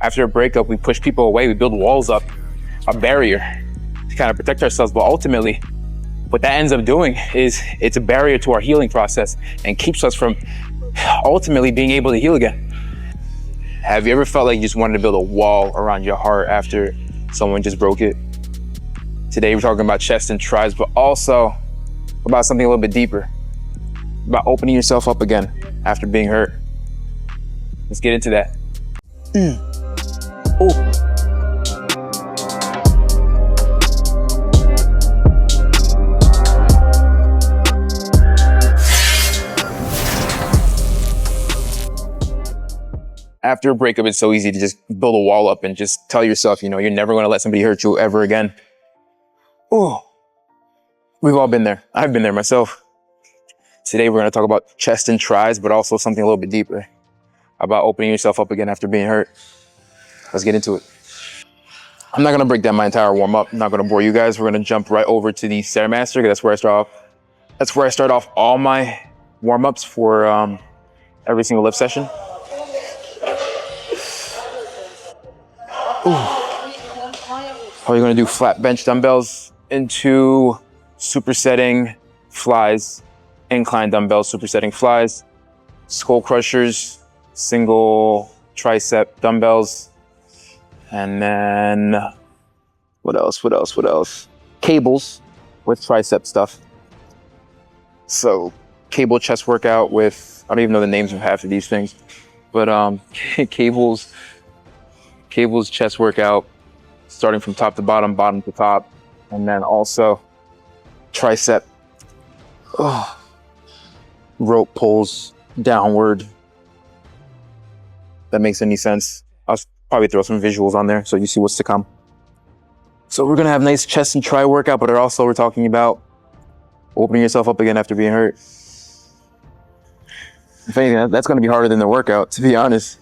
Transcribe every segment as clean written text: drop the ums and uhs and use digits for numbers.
After a breakup, we push people away, we build walls up, a barrier to kind of protect ourselves. But ultimately, what that ends up doing is it's a barrier to our healing process and keeps us from ultimately being able to heal again. Have you ever felt like you just wanted to build a wall around your heart after someone just broke it? Today, we're talking about chest and tries, but also about something a little bit deeper, about opening yourself up again after being hurt. Let's get into that. After a breakup, it's so easy to just build a wall up and just tell yourself, you're never going to let somebody hurt you ever again. We've all been there. I've been there myself. Today, we're going to talk about chest and tries, but also something a little bit deeper, about opening yourself up again after being hurt. Let's get into it. I'm not going to break down my entire warm-up. I'm not going to bore you guys. We're going to jump right over to the Stairmaster, because that's where I start off. That's where I start off all my warm-ups for every single lift session. Are you going to do flat bench dumbbells into supersetting flies, incline dumbbells, supersetting flies, skull crushers, single tricep dumbbells, and then what else? Cables with tricep stuff. So cable chest workout with, I don't even know the names of half of these things, but cables chest workout, starting from top to bottom, bottom to top, and then also tricep rope pulls downward. That makes any sense. I'll probably throw some visuals on there so you see what's to come. So we're gonna have a nice chest and tri workout, but also we're talking about opening yourself up again after being hurt. If anything, that's gonna be harder than the workout, to be honest.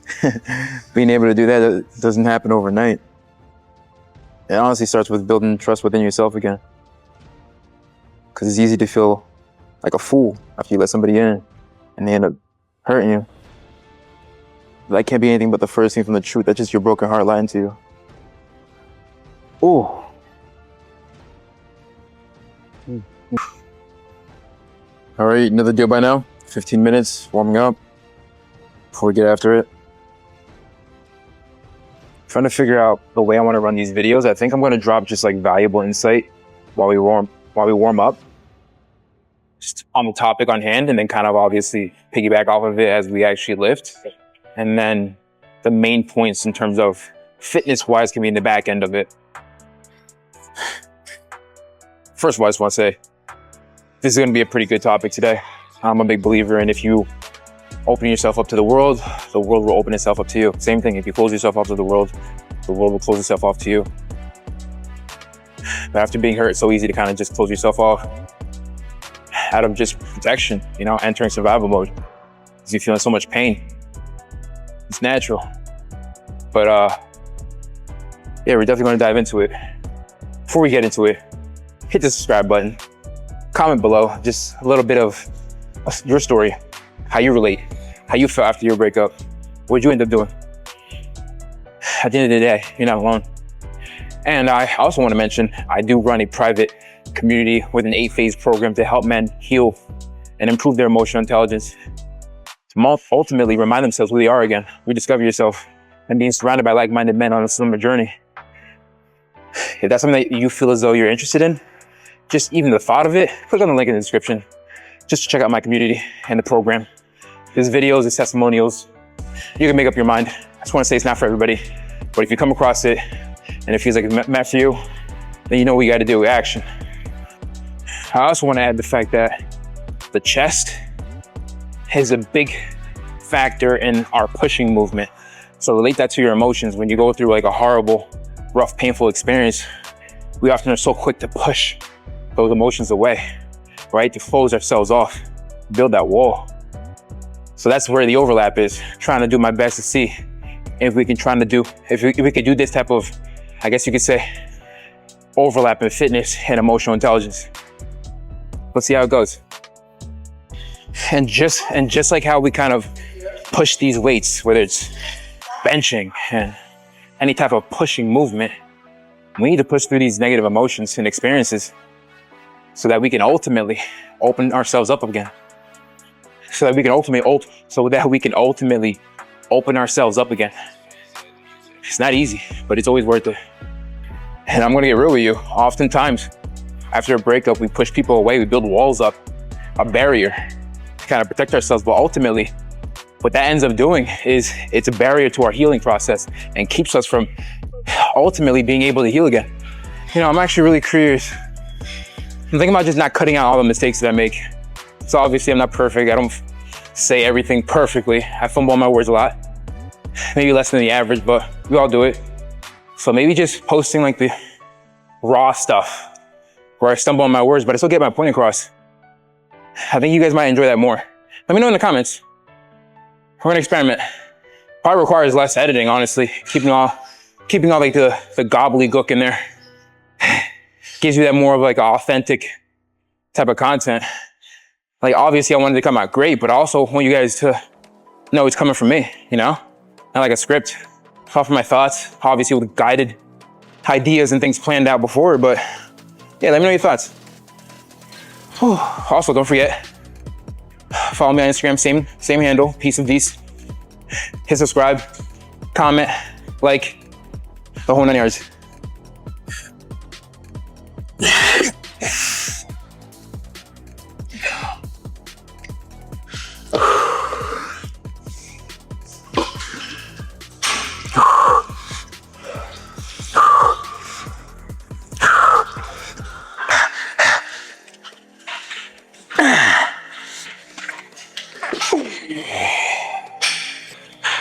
Being able to do that doesn't happen overnight. It honestly starts with building trust within yourself again. Because it's easy to feel like a fool after you let somebody in and they end up hurting you. That can't be anything but the first thing from the truth. That's just your broken heart lying to you. All right, another deal by now. 15 minutes warming up before we get after it. Trying to figure out the way I want to run these videos. I think I'm going to drop just like valuable insight while we warm up, just on the topic on hand, and then kind of obviously piggyback off of it as we actually lift. And then the main points in terms of fitness-wise can be in the back end of it. First of all, I just want to say, this is going to be a pretty good topic today. I'm a big believer in if you open yourself up to the world will open itself up to you. Same thing, if you close yourself off to the world will close itself off to you. But after being hurt, it's so easy to kind of just close yourself off out of just protection, entering survival mode. Because you're feeling so much pain. It's natural. But yeah, we're definitely going to dive into it. Before we get into it, hit the subscribe button. Comment below just a little bit of your story, how you relate, how you felt after your breakup, what'd you end up doing? At the end of the day, you're not alone. And I also want to mention, I do run a private community with an 8-phase program to help men heal and improve their emotional intelligence, to ultimately remind themselves who they are again, rediscover yourself, and being surrounded by like-minded men on a similar journey. If that's something that you feel as though you're interested in, just even the thought of it, click on the link in the description just to check out my community and the program. There's videos, there's testimonials. You can make up your mind. I just want to say it's not for everybody, but if you come across it and it feels like it's meant for you, then you know what you got to do, action. I also want to add the fact that the chest is a big factor in our pushing movement. So relate that to your emotions. When you go through like a horrible, rough, painful experience, we often are so quick to push those emotions away, right? To close ourselves off, build that wall. So that's where the overlap is. Trying to do my best to see if we can if we could do this type of, I guess you could say, overlap in fitness and emotional intelligence. Let's see how it goes. And just like how we kind of push these weights, whether it's benching and any type of pushing movement, we need to push through these negative emotions and experiences so that we can ultimately open ourselves up again. So that we can ultimately open ourselves up again. It's not easy, but it's always worth it. And I'm gonna get real with you. Oftentimes, after a breakup, we push people away, we build walls up, a barrier to kind of protect ourselves. But ultimately, what that ends up doing is it's a barrier to our healing process and keeps us from ultimately being able to heal again. You know, I'm actually really curious. I'm thinking about just not cutting out all the mistakes that I make. So obviously I'm not perfect. I don't say everything perfectly. I fumble on my words a lot. Maybe less than the average, but we all do it. So maybe just posting like the raw stuff where I stumble on my words, but I still get my point across. I think you guys might enjoy that more. Let me know in the comments. We're gonna experiment. Probably requires less editing, honestly. Keeping all like the gobbledygook in there. Gives you that more of like authentic type of content. Like obviously I wanted to come out great, but I also want you guys to know it's coming from me, you know? Not like a script. Off of my thoughts, obviously with guided ideas and things planned out before, but yeah, let me know your thoughts. Also, don't forget, follow me on Instagram, same handle, Peace of These. Hit subscribe, comment, like, the whole 9 yards.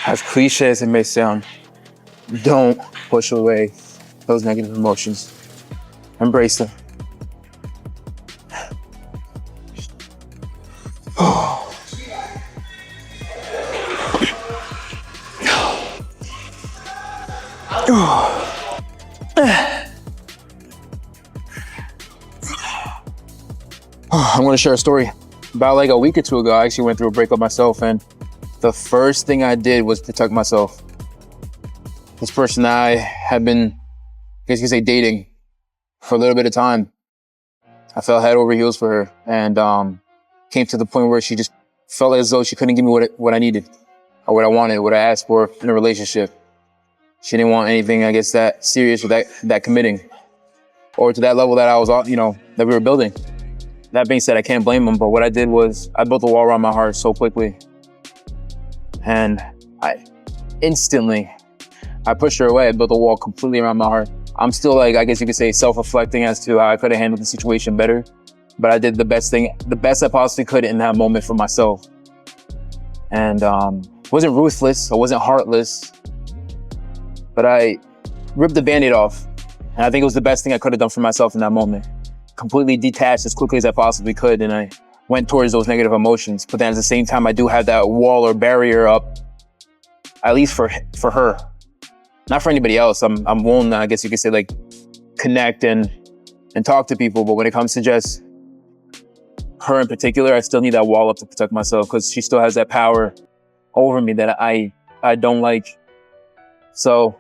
As cliche as it may sound, don't push away those negative emotions. Embrace them. I'm gonna share a story. About like a week or two ago, I actually went through a breakup myself, and the first thing I did was protect myself. This person I had been, I guess you could say, dating for a little bit of time. I fell head over heels for her, and came to the point where she just felt as though she couldn't give me what I needed, or what I wanted, what I asked for in a relationship. She didn't want anything, I guess, that serious or that committing, or to that level that I was, that we were building. That being said, I can't blame them, but what I did was I built a wall around my heart so quickly. And I pushed her away. I built a wall completely around my heart. I'm still like, I guess you could say, self-reflecting as to how I could have handled the situation better. But I did the best I possibly could in that moment for myself. And wasn't ruthless, I wasn't heartless, but I ripped the Band-Aid off. And I think it was the best thing I could have done for myself in that moment. Completely detached as quickly as I possibly could, and I went towards those negative emotions. But then at the same time, I do have that wall or barrier up, at least for her. Not for anybody else. I'm willing to, I guess you could say, like, connect and talk to people, but when it comes to just her in particular, I still need that wall up to protect myself, because she still has that power over me that I don't like. So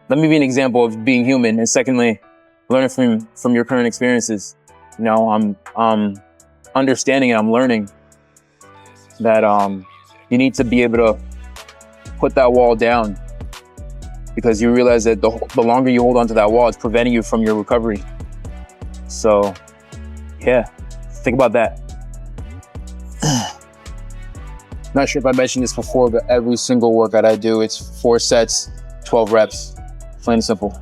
let me be an example of being human, and secondly, learning from your current experiences. You know, I'm understanding and I'm learning that you need to be able to put that wall down, because you realize that the longer you hold onto that wall, it's preventing you from your recovery. So yeah, think about that. Not sure if I mentioned this before, but every single workout I do, it's 4 sets, 12 reps, plain and simple.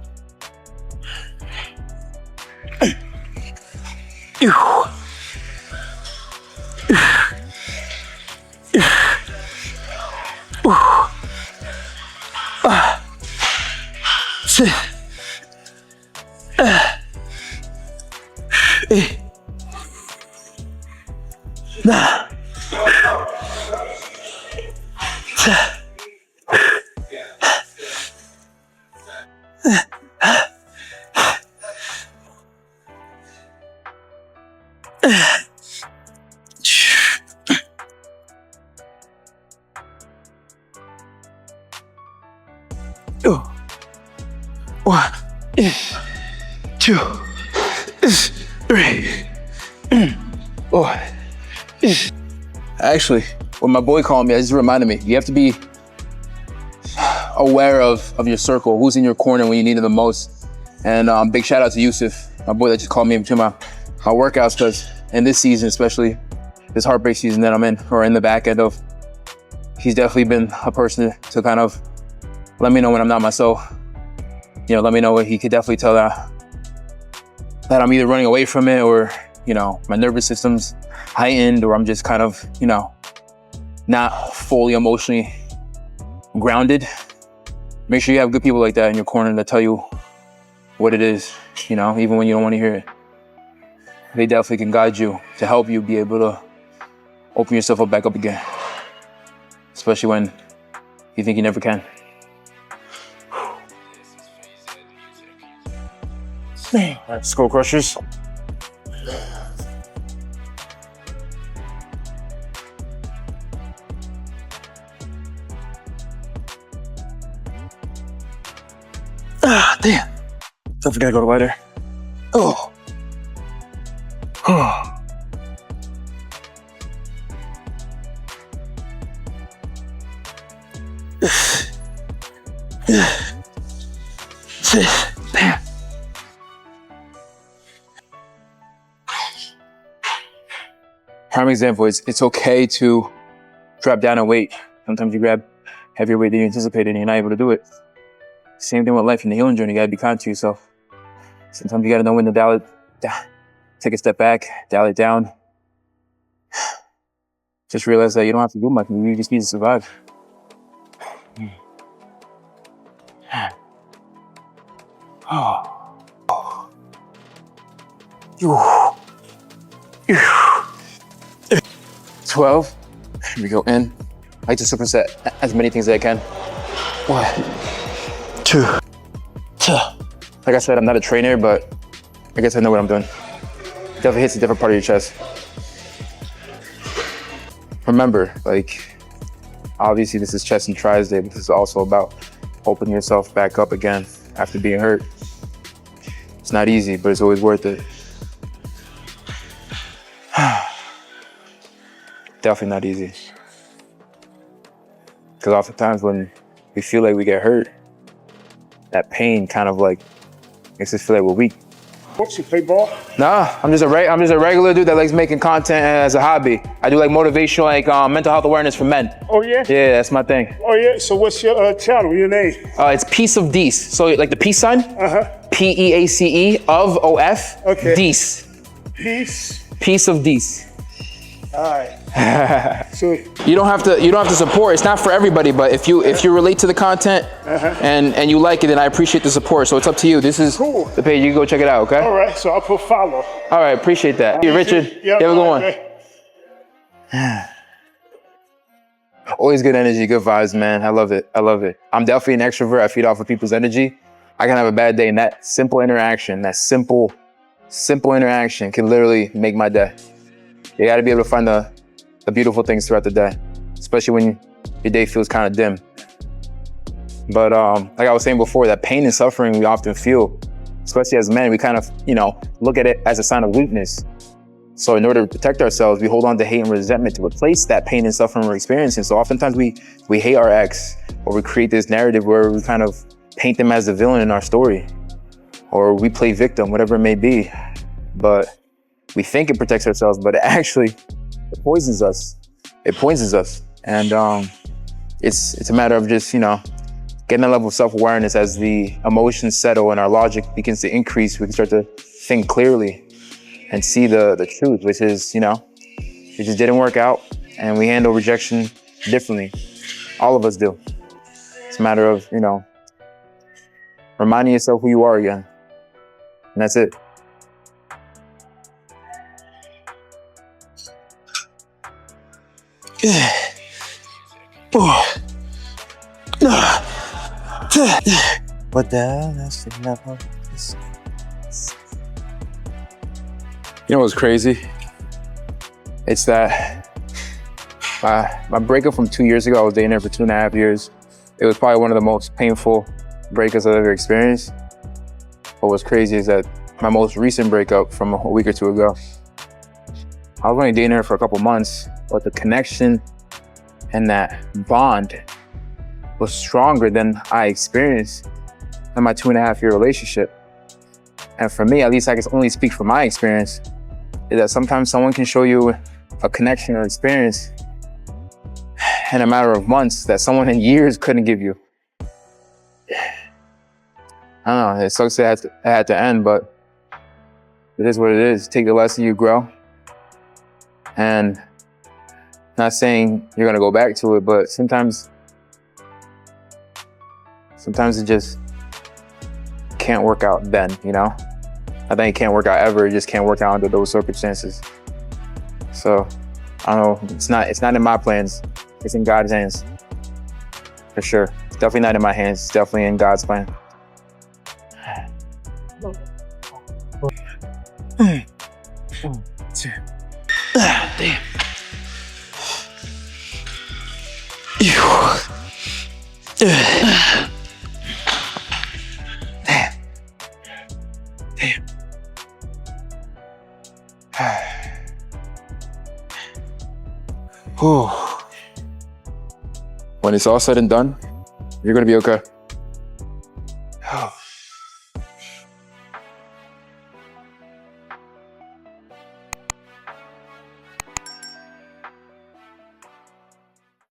1, 2, 3, 4. Actually, when my boy called me, it just reminded me, you have to be aware of your circle, who's in your corner when you need it the most. And big shout out to Yusuf, my boy that just called me into my workouts, because in this season, especially this heartbreak season that I'm in, or in the back end of, he's definitely been a person to kind of let me know when I'm not myself. You know, let me know what he could definitely tell that I'm either running away from it, or, you know, my nervous system's heightened, or I'm just kind of, you know, not fully emotionally grounded. Make sure you have good people like that in your corner that tell you what it is, you know, even when you don't want to hear it. They definitely can guide you to help you be able to open yourself up back up again, especially when you think you never can. All right, Skull Crushers. Ah, damn. Don't forget to go to lighter. Oh. Oh. Damn. Prime example is it's okay to drop down a weight. Sometimes you grab heavier weight than you anticipated and you're not able to do it. Same thing with life in the healing journey. You gotta be kind to yourself. Sometimes you gotta know when to dial it down. Take a step back, dial it down. Just realize that you don't have to do much. You just need to survive. Oh. 12. Here we go in. I like to superset as many things as I can. 1, 2. Like I said, I'm not a trainer, but I guess I know what I'm doing. Definitely hits a different part of your chest. Remember, like, obviously this is chest and tries day, but this is also about opening yourself back up again after being hurt. It's not easy, but it's always worth it. Definitely not easy. Because oftentimes when we feel like we get hurt, that pain kind of like makes us feel like we're weak. What, you play ball? Nah, I'm just a regular dude that likes making content as a hobby. I do like motivational, like mental health awareness for men. Oh yeah? Yeah, that's my thing. Oh yeah, so what's your channel, your name? It's Peace of Dees. So like the peace sign? Uh-huh. P-E-A-C-E of O-F, Okay. Dees. Peace. Peace of Dees. All right. So You don't have to support. It's not for everybody, but if you relate to the content and you like it, then I appreciate the support. So it's up to you. This is Cool. the page. You can go check it out, okay? all right, so I'll put follow. All right, appreciate that. Hey, Richard, Yep, you have a good all one. right. Always good energy, good vibes, man. I love it. I love it. I'm definitely an extrovert. I feed off of people's energy. I can have a bad day, and that simple interaction, that simple interaction can literally make my day. You got to be able to find the beautiful things throughout the day, especially when your day feels kind of dim. But like I was saying before, that pain and suffering we often feel, especially as men, we kind of, look at it as a sign of weakness. So in order to protect ourselves, we hold on to hate and resentment to replace that pain and suffering we're experiencing. So oftentimes we hate our ex, or we create this narrative where we kind of paint them as the villain in our story, or we play victim, whatever it may be. But we think it protects ourselves, but it poisons us. It poisons us. And it's a matter of just, getting that level of self-awareness. As the emotions settle and our logic begins to increase, we can start to think clearly and see the truth, which is, it just didn't work out, and we handle rejection differently. All of us do. It's a matter of, reminding yourself who you are again. And that's it. What the hell? That's the level. You know what's crazy? It's that my breakup from 2 years ago, I was dating her for 2.5 years. It was probably one of the most painful breakups I've ever experienced. what was crazy is that my most recent breakup from a week or two ago, I was only dating her for a couple months, but the connection and that bond was stronger than I experienced in my 2.5-year relationship. And for me, at least I can only speak from my experience, is that sometimes someone can show you a connection or experience in a matter of months that someone in years couldn't give you. I don't know, it sucks that it had to end, but it is what it is. Take the lesson, you grow. And not saying you're gonna go back to it, but sometimes it just can't work out then, you know? I think it can't work out ever, it just can't work out under those circumstances. So, I don't know, it's not in my plans, it's in God's hands, for sure. It's definitely not in my hands, it's definitely in God's plan. Damn. When it's all said and done, you're gonna be okay.